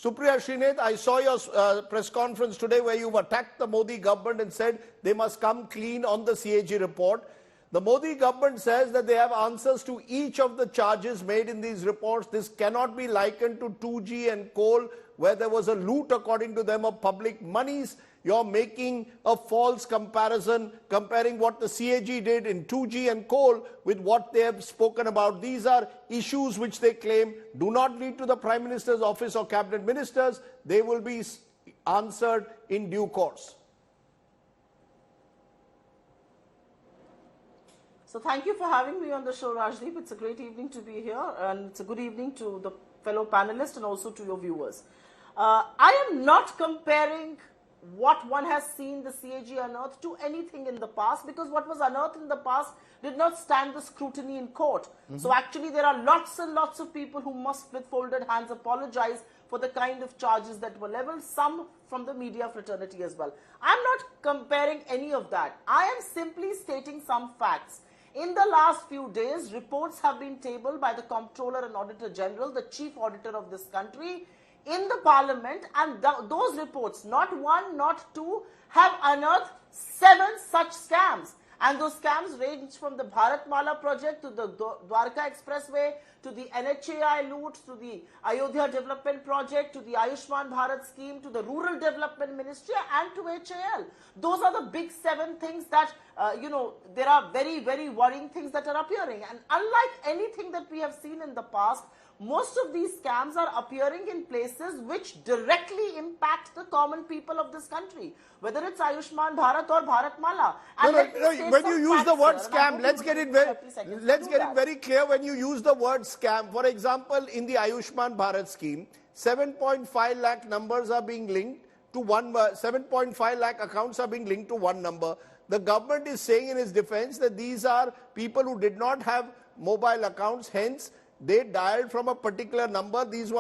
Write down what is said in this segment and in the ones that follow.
Supriya Shrinate, I saw your press conference today where you've attacked the Modi government and said they must come clean on the CAG report. The Modi government says that they have answers to each of the charges made in these reports. This cannot be likened to 2G and coal, where there was a loot, according to them, of public monies. You're making a false comparison, comparing what the CAG did in 2G and coal with what they have spoken about. These are issues which they claim do not lead to the Prime Minister's office or cabinet ministers. They will be answered in due course. So thank you for having me on the show, Rajdeep. It's a great evening to be here, and it's a good evening to the fellow panelists and also to your viewers. I am not comparing what one has seen the CAG unearthed to anything in the past, because what was unearthed in the past did not stand the scrutiny in court. So actually there are lots and lots of people who must with folded hands apologize for the kind of charges that were leveled, some from the media fraternity as well. I'm not comparing any of that. I am simply stating some facts. In the last few days, reports have been tabled by the Comptroller and Auditor General, the Chief Auditor of this country, in the Parliament, and those reports, not one, not two, have unearthed 7 such scams. And those scams range from the Bharatmala project to the Dwarka Expressway, to the NHAI loot, to the Ayodhya Development Project, to the Ayushman Bharat scheme, to the Rural Development Ministry, and to HAL. Those are the big 7 things that, there are very, very worrying things that are appearing. And unlike anything that we have seen in the past, most of these scams are appearing in places which directly impact the common people of this country, whether it's Ayushman Bharat or Bharatmala. When you use the word scam, let's get it very clear. When you use the word scam, for example, in the Ayushman Bharat scheme, 7.5 lakh numbers are being linked to 7.5 lakh accounts are being linked to one number. The government is saying in its defense that these are people who did not have mobile accounts, hence they dialed from a particular number. This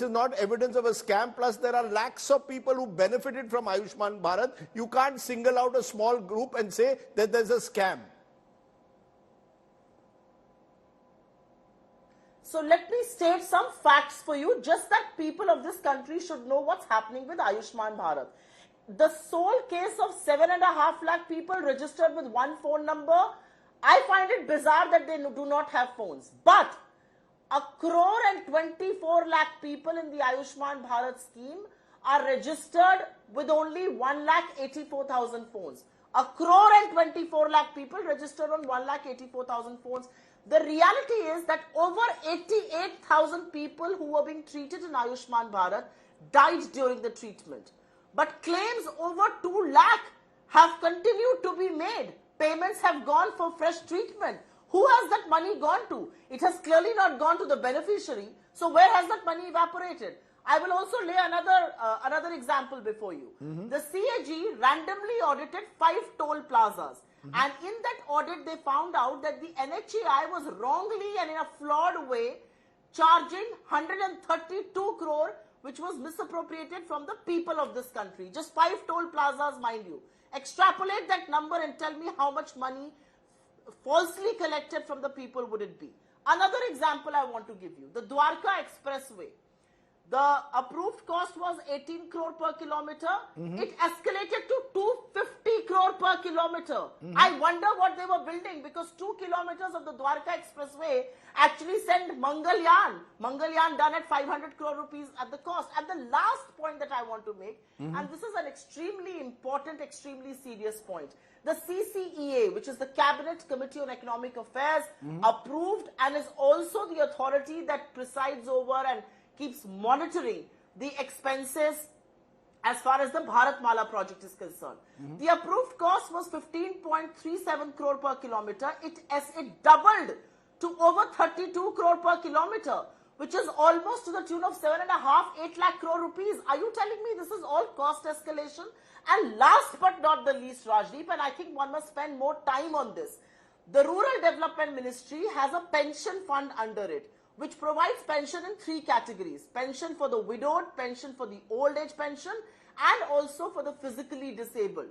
is not evidence of a scam. Plus, there are lakhs of people who benefited from Ayushman Bharat. You can't single out a small group and say that there's a scam. So let me state some facts for you, just that people of this country should know what's happening with Ayushman Bharat. The sole case of 7.5 lakh people registered with one phone number, I find it bizarre that they do not have phones. But 1.24 lakh people in the Ayushman Bharat scheme are registered with only 1,84,000 phones. 1.24 lakh people registered on 1,84,000 phones. The reality is that over 88,000 people who were being treated in Ayushman Bharat died during the treatment. But claims over 2 lakh have continued to be made. Payments have gone for fresh treatment. Who has that money gone to? It has clearly not gone to the beneficiary. So where has that money evaporated? I will also lay another example before you. The CAG randomly audited 5 toll plazas. And in that audit, they found out that the NHAI was wrongly and in a flawed way charging 132 crore, which was misappropriated from the people of this country. Just 5 toll plazas, mind you. Extrapolate that number and tell me how much money falsely collected from the people would it be. Another example I want to give you, the Dwarka Expressway. The approved cost was 18 crore per kilometer. It escalated to 250 crore per kilometer. I wonder what they were building, because 2 kilometers of the Dwarka Expressway actually sent Mangalyaan. Mangalyaan done at 500 crore rupees at the cost. And the last point that I want to make, and this is an extremely important, extremely serious point. The CCEA, which is the Cabinet Committee on Economic Affairs, approved and is also the authority that presides over and keeps monitoring the expenses as far as the Bharatmala project is concerned. The approved cost was 15.37 crore per kilometer. It doubled to over 32 crore per kilometer, which is almost to the tune of 7.5-8 lakh crore rupees. Are you telling me this is all cost escalation? And last but not the least, Rajdeep, and I think one must spend more time on this, the Rural Development Ministry has a pension fund under it, which provides pension in 3 categories: pension for the widowed, pension for the old age pension, and also for the physically disabled.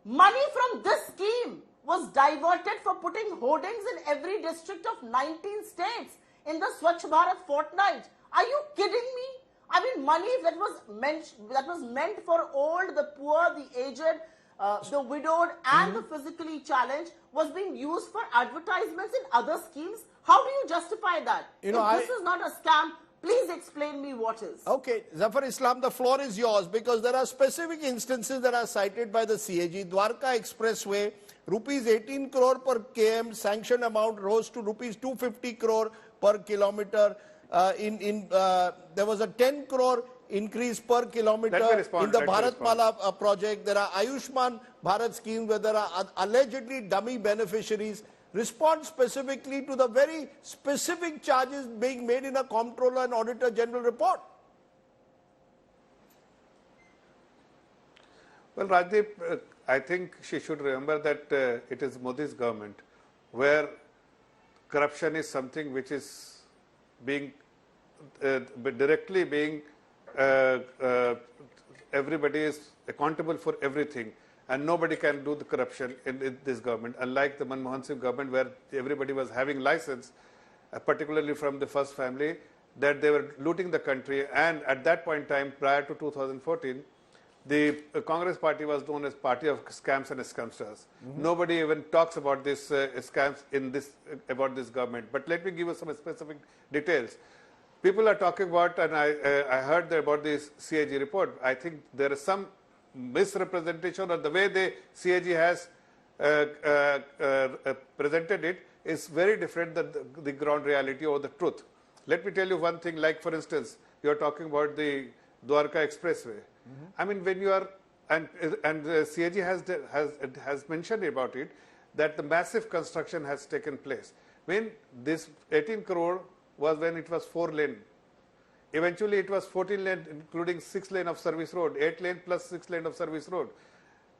Money from this scheme was diverted for putting hoardings in every district of 19 states in the Swachh Bharat fortnight. Are you kidding me? I mean, money that was meant for old, the poor, the aged, the widowed, and the physically challenged was being used for advertisements in other schemes. How do you justify that? You know, if this is not a scam, please explain me what is. Okay, Zafar Islam, the floor is yours because there are specific instances that are cited by the CAG. Dwarka Expressway, rupees 18 crore per km, sanction amount rose to rupees 250 crore per kilometer. There was a 10 crore increase per kilometer in the Bharatmala project. There are Ayushman Bharat schemes where there are allegedly dummy beneficiaries. Respond specifically to the very specific charges being made in a Comptroller and Auditor General report. Well, Rajdeep, I think she should remember that it is Modi's government where corruption is something which is being directly being everybody is accountable for everything. And nobody can do the corruption in this government, unlike the Manmohan Singh government where everybody was having license, particularly from the first family, that they were looting the country. And at that point in time, prior to 2014, the Congress party was known as party of scams and scamsters. Nobody even talks about this scams about this government. But let me give you some specific details. People are talking about, and I heard about this CAG report. I think there is some misrepresentation or the way the CAG has presented it is very different than the ground reality or the truth. Let me tell you one thing, like for instance, you are talking about the Dwarka Expressway. I mean, when you are, and the CAG has mentioned about it, that the massive construction has taken place. When this 18 crore was when it was 4-lane. Eventually, it was 14 lane, including 6 lane of service road, 8 lane plus 6 lane of service road.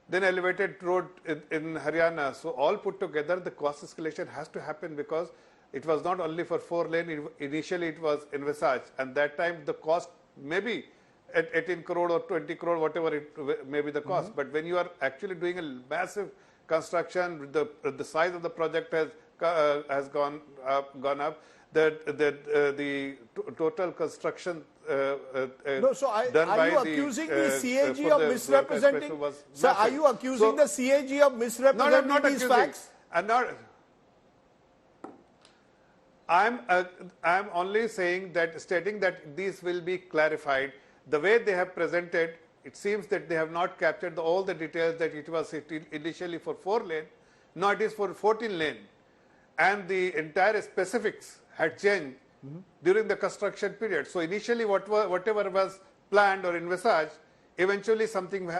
Then elevated road in Haryana. So all put together, the cost escalation has to happen because it was not only for 4 lane. Initially, it was envisaged, and that time the cost maybe at 18 crore or 20 crore, whatever it may be the cost. But when you are actually doing a massive construction, the size of the project has gone up. The total construction no, so done are by you accusing the CAG of misrepresenting? Sir, are you accusing the CAG of misrepresenting not these accusing. facts? I'm only saying that, stating that these will be clarified. The way they have presented, it seems that they have not captured all the details that it was initially for 4 lane, now it is for 14 lane. And the entire specifics had changed during the construction period. So initially whatever was planned or envisaged, eventually something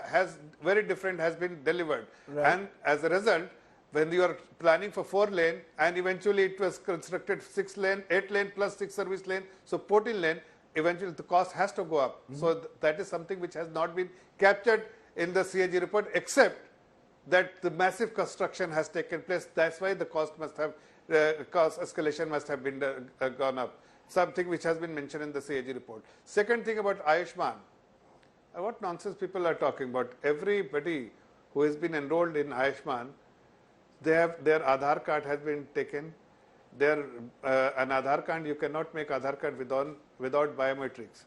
very different has been delivered. Right. And as a result, when you are planning for 4 lane and eventually it was constructed 6 lane, 8 lane plus 6 service lane, so 14 lane, eventually the cost has to go up. So that is something which has not been captured in the CAG report, except that the massive construction has taken place. That's why the cost must have, cost escalation must have been gone up. Something which has been mentioned in the CAG report. Second thing about Ayushman. What nonsense people are talking about. Everybody who has been enrolled in Ayushman, their Aadhaar card has been taken. An Aadhaar card, you cannot make Aadhaar card without biometrics.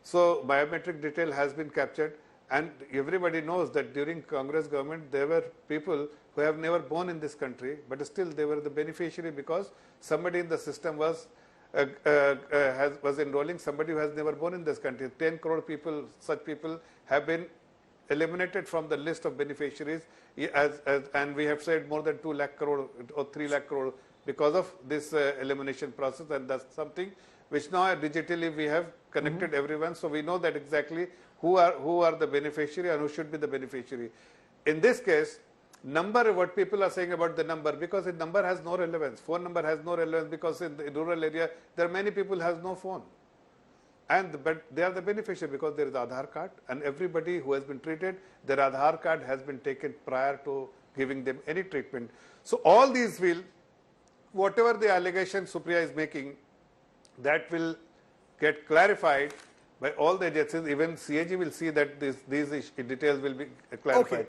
So biometric detail has been captured. And everybody knows that during Congress government, there were people who have never born in this country, but still they were the beneficiary because somebody in the system was enrolling somebody who has never born in this country. 10 crore people, such people have been eliminated from the list of beneficiaries, and we have said more than 2 lakh crore or 3 lakh crore because of this elimination process, and that's something which now digitally we have connected everyone, so we know that exactly who are the beneficiary and who should be the beneficiary. In this case, number, what people are saying about the number, because the number has no relevance. Phone number has no relevance because in the rural area, there are many people who have no phone. But they are the beneficiary because there is Aadhaar card, and everybody who has been treated, their Aadhaar card has been taken prior to giving them any treatment. So all these will, whatever the allegation Supriya is making, that will get clarified by all the agencies. Even CAG will see that these details will be clarified. Okay.